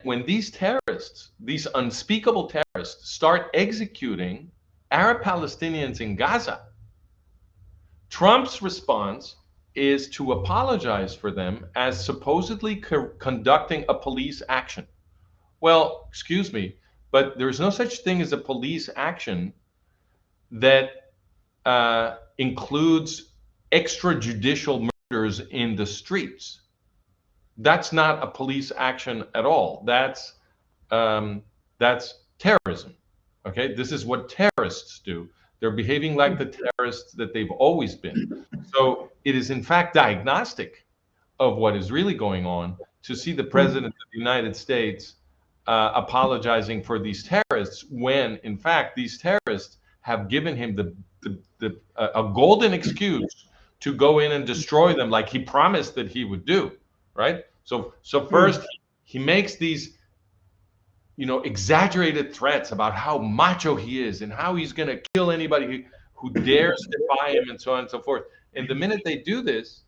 when these terrorists, these unspeakable terrorists, start executing Arab Palestinians in Gaza, Trump's response is to apologize for them as supposedly conducting a police action. Well, excuse me, but there's no such thing as a police action that includes extrajudicial murders in the streets. That's not a police action at all. That's terrorism. Okay, this is what terrorists do. They're behaving like the terrorists that they've always been. So it is in fact diagnostic of what is really going on to see the president of the United States apologizing for these terrorists when in fact these terrorists have given him a golden excuse to go in and destroy them like he promised that he would do, right? So first he makes these exaggerated threats about how macho he is and how he's going to kill anybody who dares defy him and so on and so forth. And the minute they do this,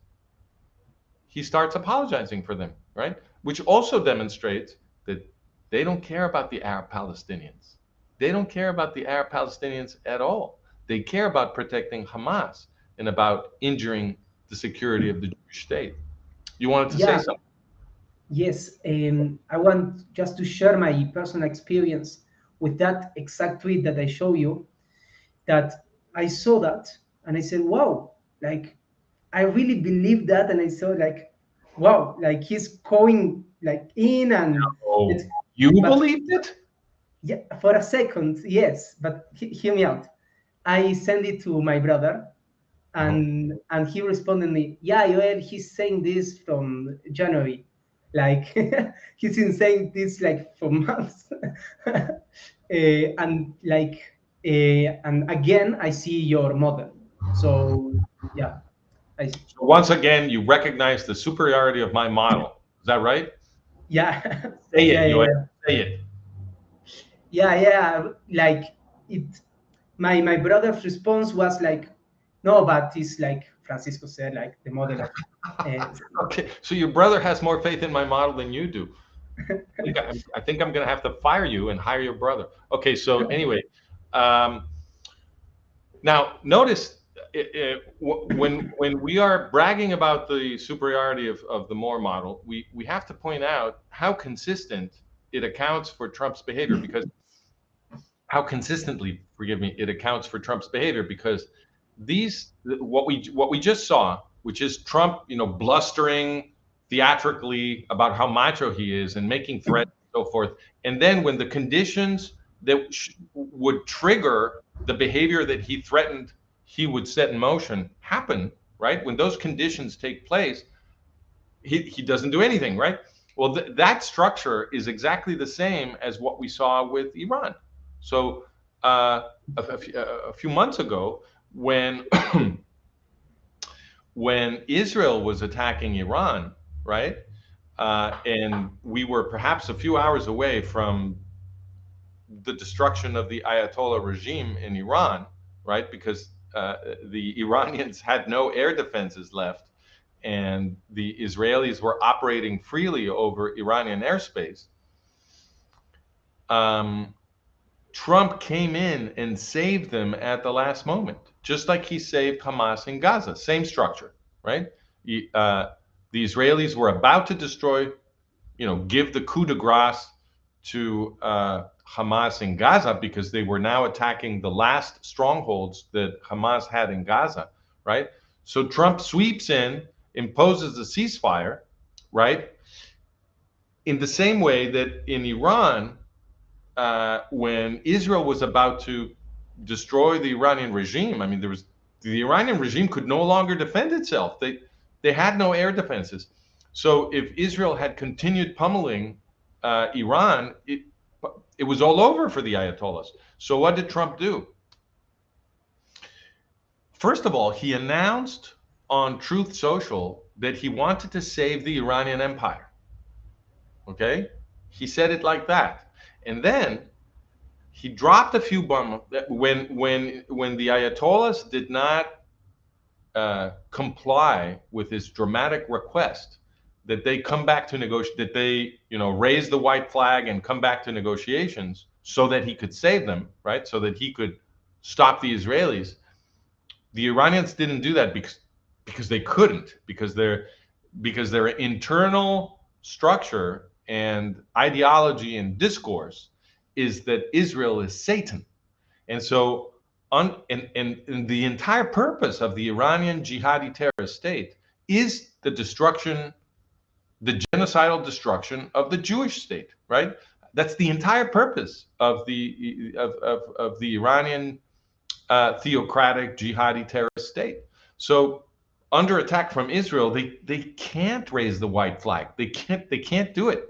he starts apologizing for them, right? Which also demonstrates that they don't care about the Arab Palestinians. They don't care about the Arab Palestinians at all. They care about protecting Hamas and about injuring the security of the Jewish state. You wanted to say something? Yes, I want just to share my personal experience with that exact tweet that I show you, that I saw that and I said, wow, like I really believe that. And I saw like, wow, like he's going like in and you believed it? Yeah, for a second, yes, but hear me out. I sent it to my brother and he responded me, yeah, Joel, he's saying this from January. Like he's been saying this like for months. And again, I see your model. So yeah. So once again, you recognize the superiority of my model. Is that right? Yeah. Say it, Joel. Say it. Yeah. Like it. My brother's response was like, no, but it's like Francisco said, like the model of. Okay, so your brother has more faith in my model than you do. I think I'm going to have to fire you and hire your brother. Okay, so anyway, now notice when we are bragging about the superiority of the Moore model, we have to point out how consistent it accounts for Trump's behavior, because how consistently, forgive me, it accounts for Trump's behavior, because what we just saw, which is Trump, blustering theatrically about how macho he is and making threats and so forth. And then when the conditions that would trigger the behavior that he threatened he would set in motion happen, right? When those conditions take place, he doesn't do anything, right? Well, that structure is exactly the same as what we saw with Iran. So a few months ago, when Israel was attacking Iran, right, and we were perhaps a few hours away from the destruction of the Ayatollah regime in Iran, right, because the Iranians had no air defenses left, and the Israelis were operating freely over Iranian airspace. Trump came in and saved them at the last moment, just like he saved Hamas in Gaza. Same structure, right? The Israelis were about to destroy, give the coup de grace to Hamas in Gaza, because they were now attacking the last strongholds that Hamas had in Gaza, right? So Trump sweeps in, imposes a ceasefire, right? In the same way that in Iran, when Israel was about to destroy the Iranian regime, I mean, the Iranian regime could no longer defend itself. They had no air defenses. So if Israel had continued pummeling Iran, it was all over for the Ayatollahs. So what did Trump do? First of all, he announced on Truth Social that he wanted to save the Iranian empire. Okay? He said it like that. And then he dropped a few bombs when the Ayatollahs did not comply with his dramatic request that they come back to negotiate, that they, raise the white flag and come back to negotiations so that he could save them, right? So that he could stop the Israelis. The Iranians didn't do that because they couldn't, because their internal structure and ideology and discourse is that Israel is Satan. And so, and the entire purpose of the Iranian jihadi terrorist state is the genocidal destruction of the Jewish state, right? That's the entire purpose of the Iranian theocratic jihadi terrorist state. So, under attack from Israel, they can't raise the white flag. They can't do it.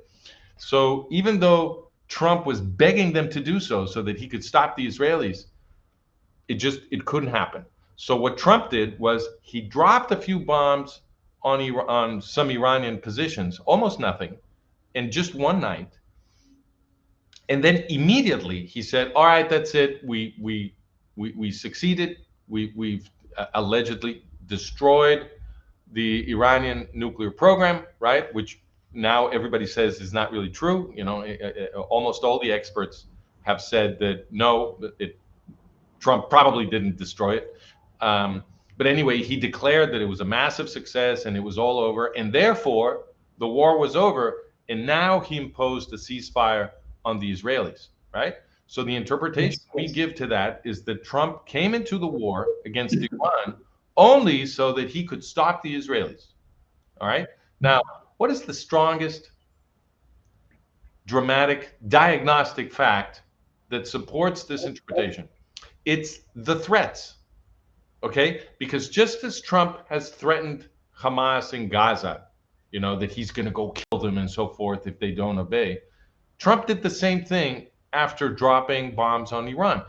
So even though Trump was begging them to do so that he could stop the Israelis, it couldn't happen. So what Trump did was he dropped a few bombs on some Iranian positions, almost nothing, in just one night, and then immediately he said, "All right, that's it. We succeeded. We've allegedly destroyed the Iranian nuclear program, right? Which now everybody says is not really true. Almost all the experts have said that no, Trump probably didn't destroy it. But anyway, he declared that it was a massive success and it was all over, and therefore the war was over. And now he imposed a ceasefire on the Israelis, right? So the interpretation Yes, we yes. give to that is that Trump came into the war against Iran only so that he could stop the Israelis. All right. Now, what is the strongest dramatic diagnostic fact that supports this interpretation? It's the threats. Okay. Because just as Trump has threatened Hamas in Gaza, that he's going to go kill them and so forth if they don't obey, Trump did the same thing after dropping bombs on Iran.